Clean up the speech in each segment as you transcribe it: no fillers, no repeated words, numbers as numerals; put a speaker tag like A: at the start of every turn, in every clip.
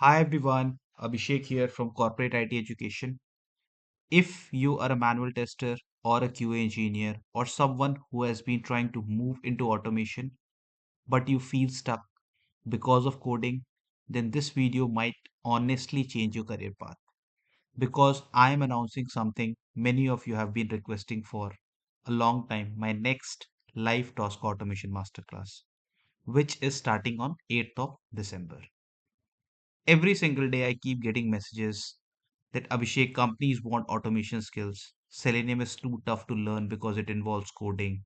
A: Hi everyone, Abhishek here from Corporate IT Education. If you are a manual tester or a QA engineer or someone who has been trying to move into automation but you feel stuck because of coding, then this video might honestly change your career path because I am announcing something many of you have been requesting for a long time, my next live Tosca Automation Masterclass, which is starting on 8th of December. Every single day, I keep getting messages that Abhishek companies want automation skills. Selenium is too tough to learn because it involves coding.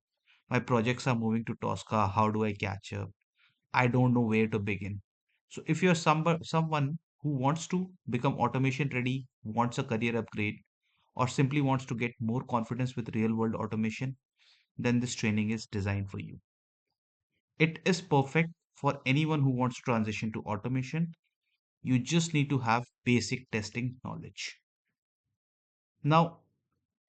A: My projects are moving to Tosca. How do I catch up? I don't know where to begin. So, if you're someone who wants to become automation ready, wants a career upgrade, or simply wants to get more confidence with real world automation, then this training is designed for you. It is perfect for anyone who wants to transition to automation. You just need to have basic testing knowledge. Now,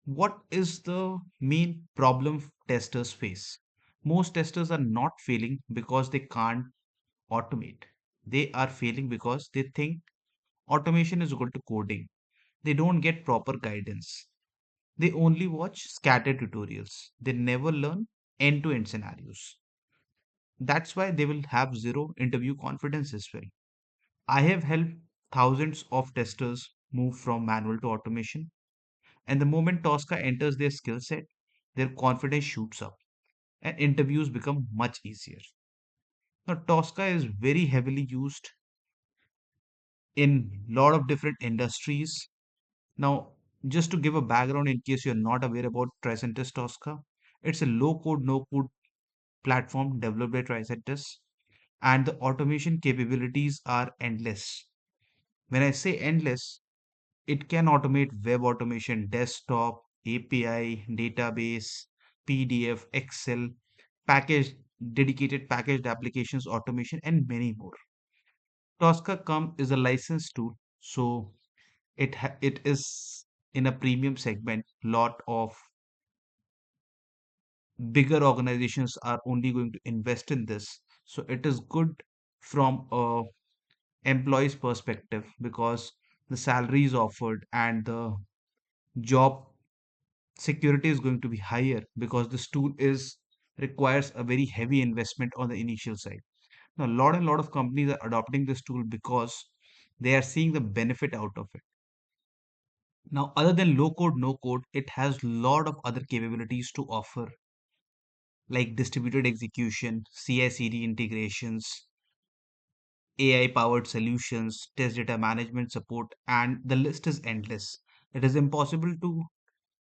A: what is the main problem testers face? Most testers are not failing because they can't automate. They are failing because they think automation is equal to coding. They don't get proper guidance. They only watch scattered tutorials. They never learn end to end scenarios. That's why they will have zero interview confidence as well. I have helped thousands of testers move from manual to automation. And the moment Tosca enters their skill set, their confidence shoots up and interviews become much easier. Now, Tosca is very heavily used in a lot of different industries. Now, just to give a background in case you're not aware about Tricentis Tosca, it's a low code, no code platform developed by Tricentis, and the automation capabilities are endless. When I say endless, it can automate web automation, desktop, API, database, PDF, Excel, packaged, dedicated packaged applications automation, and many more. Tosca Come is a licensed tool, so it is in a premium segment. Lot of bigger organizations are only going to invest in this, so it is good from a employee's perspective because the salary is offered and the job security is going to be higher because this tool is requires a very heavy investment on the initial side. Now, a lot of companies are adopting this tool because they are seeing the benefit out of it. Now, other than low code, no code, it has lot of other capabilities to offer, like distributed execution, CI/CD integrations, AI powered solutions, test data management support, and the list is endless. It is impossible to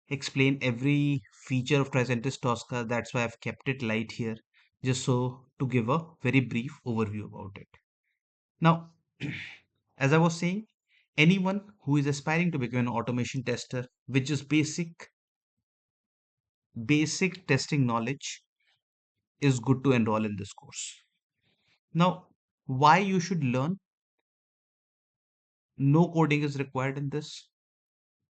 A: explain every feature of Tricentis Tosca. That's why I've kept it light here, just so to give a very brief overview about it. Now, as I was saying, anyone who is aspiring to become an automation tester with just basic testing knowledge is good to enroll in this course. Now, why you should learn? No coding is required in this.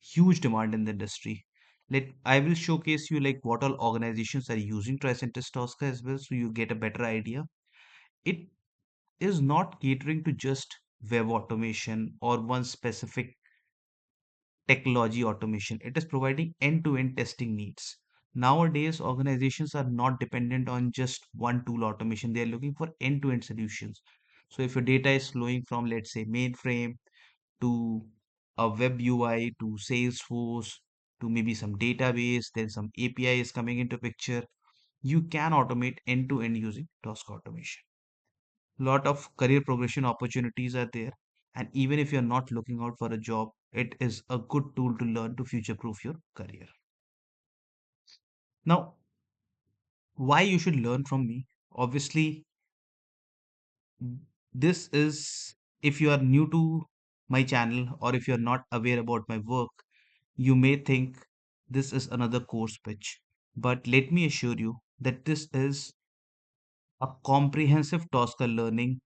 A: Huge demand in the industry. Let I will showcase you like what all organizations are using Tricentis Tosca as well, so you get a better idea. It is not catering to just web automation or one specific technology automation. It is providing end-to-end testing needs. Nowadays, organizations are not dependent on just one tool automation. They are looking for end-to-end solutions. So if your data is flowing from, let's say, mainframe to a web UI to Salesforce to maybe some database, then some API is coming into picture, you can automate end-to-end using Task Automation. Lot of career progression opportunities are there, and even if you're not looking out for a job, it is a good tool to learn to future proof your career. Now, why you should learn from me? Obviously, this is if you are new to my channel or if you're not aware about my work, you may think this is another course pitch. But let me assure you that this is a comprehensive Tosca learning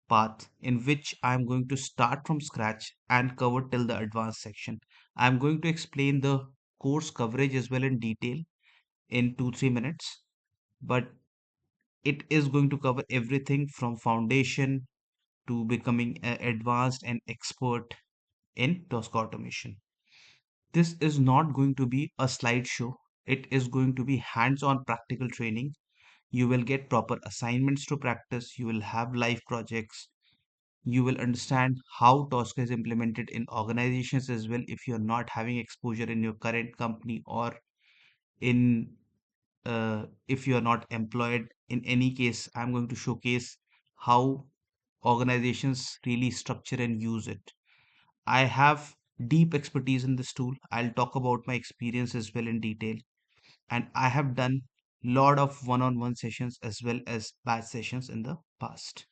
A: path in which I'm going to start from scratch and cover till the advanced section. I'm going to explain the course coverage as well in detail in 2 3 minutes, but it is going to cover everything from foundation to becoming an advanced and expert in Tosca automation. This is not going to be a slideshow. It is going to be hands-on practical training. You will get proper assignments to practice. You will have live projects. You will understand how Tosca is implemented in organizations as well if you're not having exposure in your current company, or in if you are not employed. In any case, I'm going to showcase how organizations really structure and use it. I have deep expertise in this tool. I'll talk about my experience as well in detail. And I have done lot of one-on-one sessions as well as batch sessions in the past.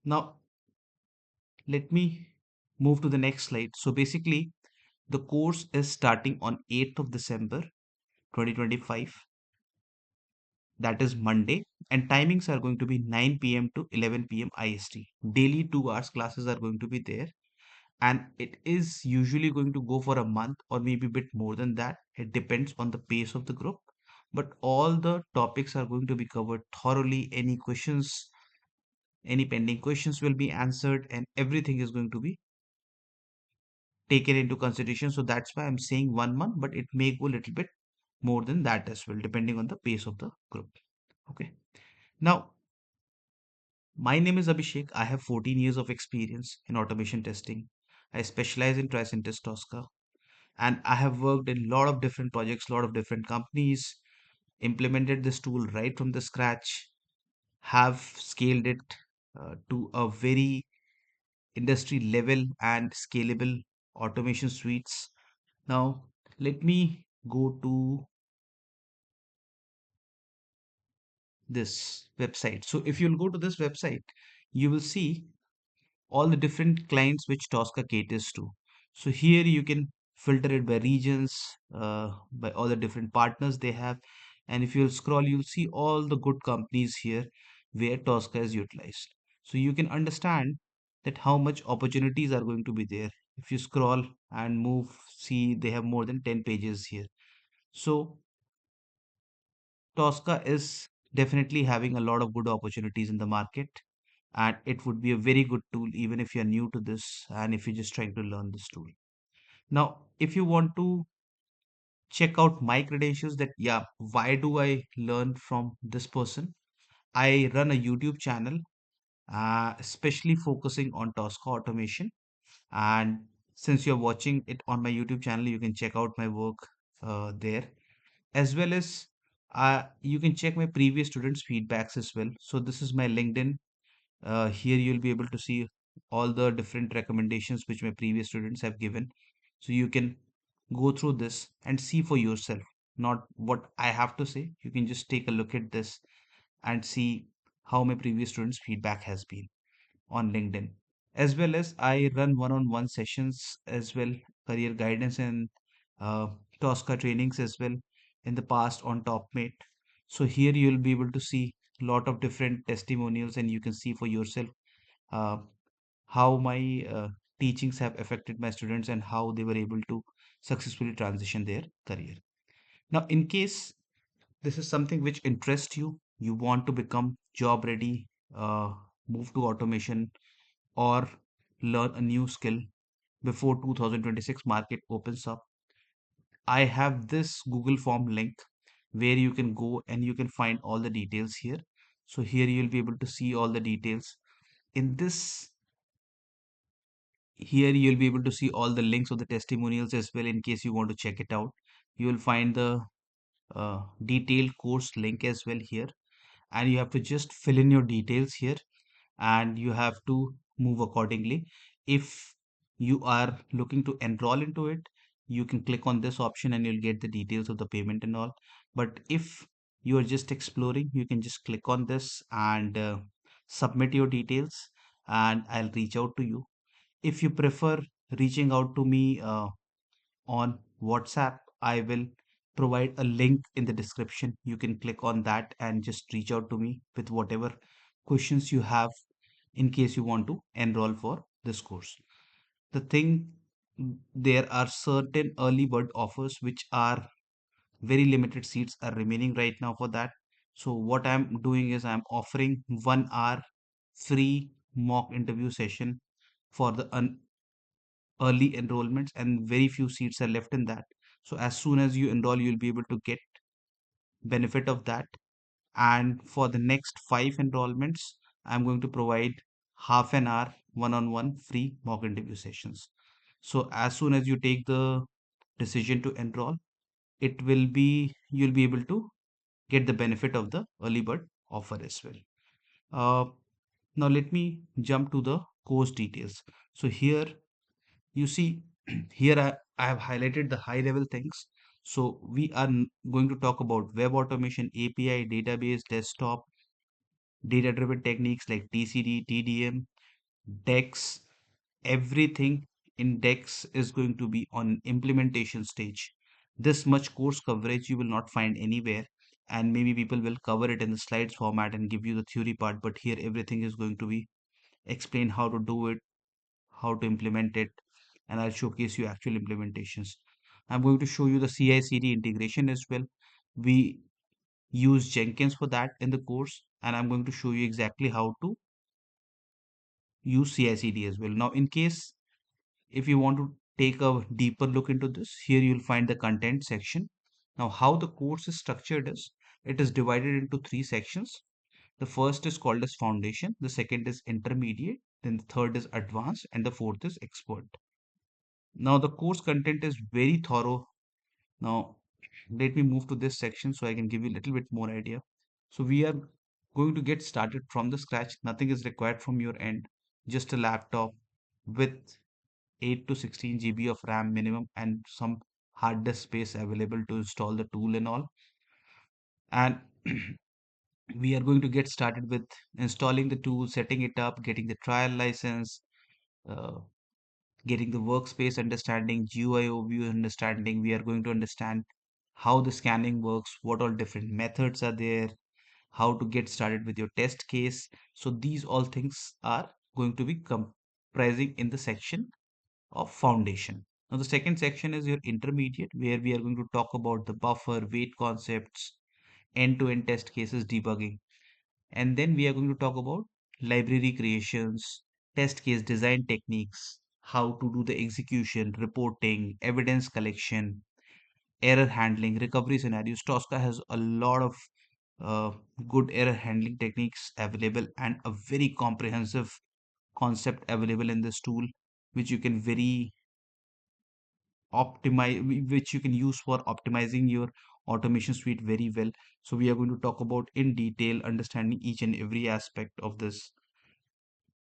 A: Now, let me move to the next slide. So basically, the course is starting on 8th of December 2025. That is Monday, and timings are going to be 9 p.m. to 11 p.m. IST. Daily 2 hours classes are going to be there, and it is usually going to go for a month or maybe a bit more than that. It depends on the pace of the group, but all the topics are going to be covered thoroughly. Any questions, any pending questions will be answered, and everything is going to be taken into consideration. So that's why I'm saying 1 month, but it may go a little bit more than that as well, depending on the pace of the group. Okay. Now, my name is Abhishek. I have 14 years of experience in automation testing. I specialize in Tricentis Tosca, and I have worked in a lot of different projects, a lot of different companies, implemented this tool right from the scratch, have scaled it to a very industry level and scalable automation suites. Now, let me go to this website. So if you'll go to this website, you will see all the different clients which Tosca caters to. So here you can filter it by regions, by all the different partners they have. And if you'll scroll, you'll see all the good companies here where Tosca is utilized. So you can understand that how much opportunities are going to be there. If you scroll and move, see they have more than 10 pages here. So Tosca is definitely having a lot of good opportunities in the market, and it would be a very good tool even if you're new to this and if you're just trying to learn this tool. Now, if you want to check out my credentials, that yeah, why do I learn from this person? I run a YouTube channel, especially focusing on Tosca automation. And since you're watching it on my YouTube channel, you can check out my work there, as well as you can check my previous students feedbacks as well. So this is my LinkedIn. Here you'll be able to see all the different recommendations which my previous students have given. So you can go through this and see for yourself, not what I have to say. You can just take a look at this and see how my previous students' feedback has been on LinkedIn. As well as I run one-on-one sessions as well, career guidance and uh, Tosca trainings as well in the past on TopMate. So here you'll be able to see a lot of different testimonials, and you can see for yourself uh, how my teachings have affected my students and how they were able to successfully transition their career. Now, in case this is something which interests you, you want to become job ready, uh, move to automation, or learn a new skill before 2026 market opens up, I have this Google form link where you can go and you can find all the details here. So here you'll be able to see all the details. In this, here you'll be able to see all the links of the testimonials as well in case you want to check it out. You will find the detailed course link as well here, and you have to just fill in your details here, and you have to move accordingly. If you are looking to enroll into it, you can click on this option and you'll get the details of the payment and all. But if you are just exploring, you can just click on this and submit your details, and I'll reach out to you. If you prefer reaching out to me on WhatsApp, I will provide a link in the description. You can click on that and just reach out to me with whatever questions you have in case you want to enroll for this course. The thing, there are certain early bird offers which are very limited seats are remaining right now for that. So what I'm doing is I'm offering 1 hour free mock interview session for the early enrollments, and very few seats are left in that. So as soon as you enroll, you'll be able to get benefit of that. And for the next 5 enrollments, I'm going to provide half an hour one-on-one free mock interview sessions. So as soon as you take the decision to enroll, it will be you'll be able to get the benefit of the early bird offer as well. uh, Now let me jump to the course details. So here you see, here I have highlighted the high level things. So we are going to talk about web automation, API, database, desktop, data driven techniques like TCD, TDM, DEX. Everything in DEX is going to be on implementation stage. This much course coverage you will not find anywhere, and maybe people will cover it in the slides format and give you the theory part, but here everything is going to be explained how to do it, how to implement it, and I'll showcase you actual implementations. I'm going to show you the CI/CD integration as well. We use Jenkins for that in the course, and I'm going to show you exactly how to use CI/CD as well. Now, in case if you want to take a deeper look into this, here you'll find the content section. Now, how the course is structured is it is divided into 3 sections. The first is called as foundation, the second is intermediate, then the third is advanced, and the fourth is expert. Now, the course content is very thorough. Now, let me move to this section so I can give you a little bit more idea. So, we are going to get started from the scratch. Nothing is required from your end, just a laptop with 8 to 16 GB of RAM minimum and some hard disk space available to install the tool and all. And we are going to get started with installing the tool, setting it up, getting the trial license, uh, getting the workspace understanding, GUI overview understanding. We are going to understand how the scanning works, what all different methods are there, how to get started with your test case. So these all things are going to be comprising in the section of foundation. Now the second section is your intermediate, where we are going to talk about the buffer, wait concepts, end-to-end test cases debugging. And then we are going to talk about library creations, test case design techniques, how to do the execution, reporting, evidence collection, error handling, recovery scenarios. Tosca has a lot of uh, good error handling techniques available and a very comprehensive concept available in this tool, which you can very optimize, which you can use for optimizing your automation suite very well. So we are going to talk about in detail, understanding each and every aspect of this.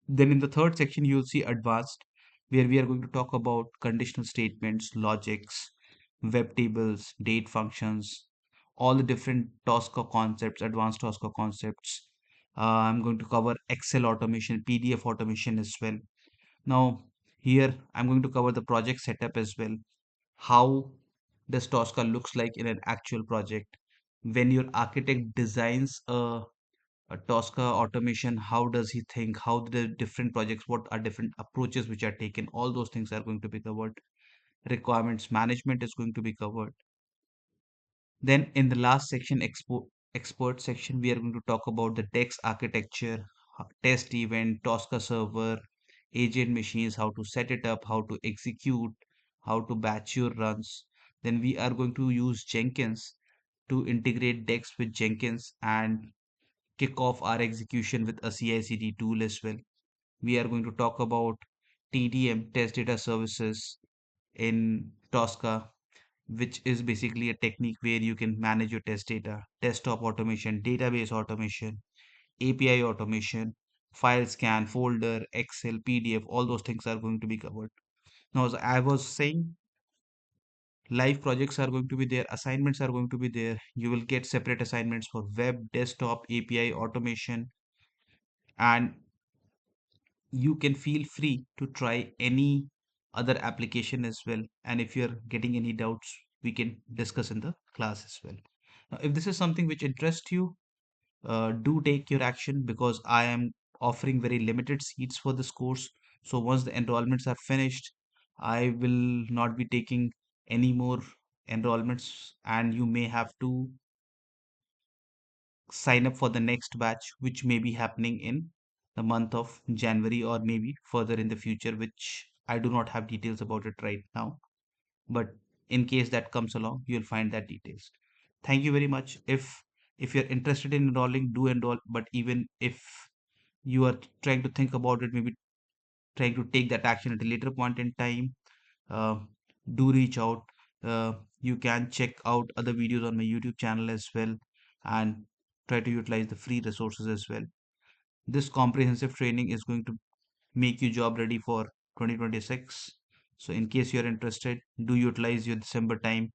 A: Then in the third section, you'll see advanced, where we are going to talk about conditional statements, logics, web tables, date functions, all the different Tosca concepts, advanced Tosca concepts. I'm going to cover Excel automation, PDF automation as well. Now, here I'm going to cover the project setup as well. How does Tosca looks like in an actual project? When your architect designs a Tosca automation, how does he think? How the different projects, what are different approaches which are taken? All those things are going to be covered. Requirements management is going to be covered. Then in the last section, expert section, we are going to talk about the DEX architecture, test event, Tosca server, agent machines, how to set it up, how to execute, how to batch your runs. Then we are going to use Jenkins to integrate DEX with Jenkins and kick off our execution with a CI/CD tool as well. We are going to talk about TDM, test data services in Tosca, which is basically a technique where you can manage your test data, desktop automation, database automation, API automation, file scan, folder, Excel, PDF, all those things are going to be covered. Now, as I was saying, live projects are going to be there, assignments are going to be there. You will get separate assignments for web, desktop, API automation, and you can feel free to try any other application as well. And if you're getting any doubts, we can discuss in the class as well. Now, if this is something which interests you, do take your action, because I am offering very limited seats for this course. So once the enrollments are finished, I will not be taking any more enrollments, and you may have to sign up for the next batch, which may be happening in the month of January or maybe further in the future, which I do not have details about it right now. But in case that comes along, you'll find that details. Thank you very much. If you're interested in enrolling, do enroll. But even if you are trying to think about it, maybe trying to take that action at a later point in time, uh, do reach out. You can check out other videos on my YouTube channel as well, and try to utilize the free resources as well. This comprehensive training is going to make you job ready for 2026. So in case you're interested, do utilize your December time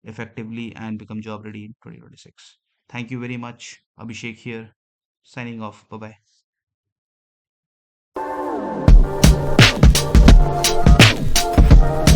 A: effectively and become job ready in 2026. Thank you very much. Abhishek here, signing off. Bye bye.